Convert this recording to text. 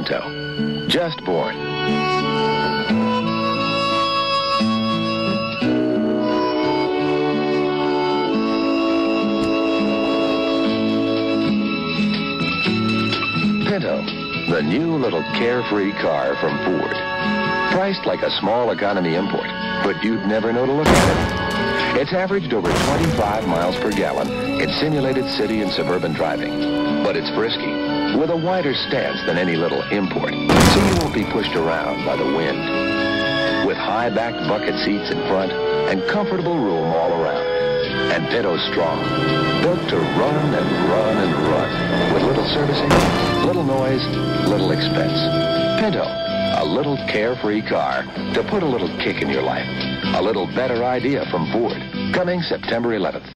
Pinto. Just born. Pinto, the new little carefree car from Ford. Priced like a small economy import, but you'd never know to look at it. It's averaged over 25 miles per gallon in simulated city and suburban driving. But it's frisky, with a wider stance than any little import, so you won't be pushed around by the wind. With high-backed bucket seats in front and comfortable room all around. And Pinto's strong, built to run and run and run, with little servicing, little noise, little expense. Pinto, a little carefree car to put a little kick in your life. A little better idea from Ford, coming September 11th.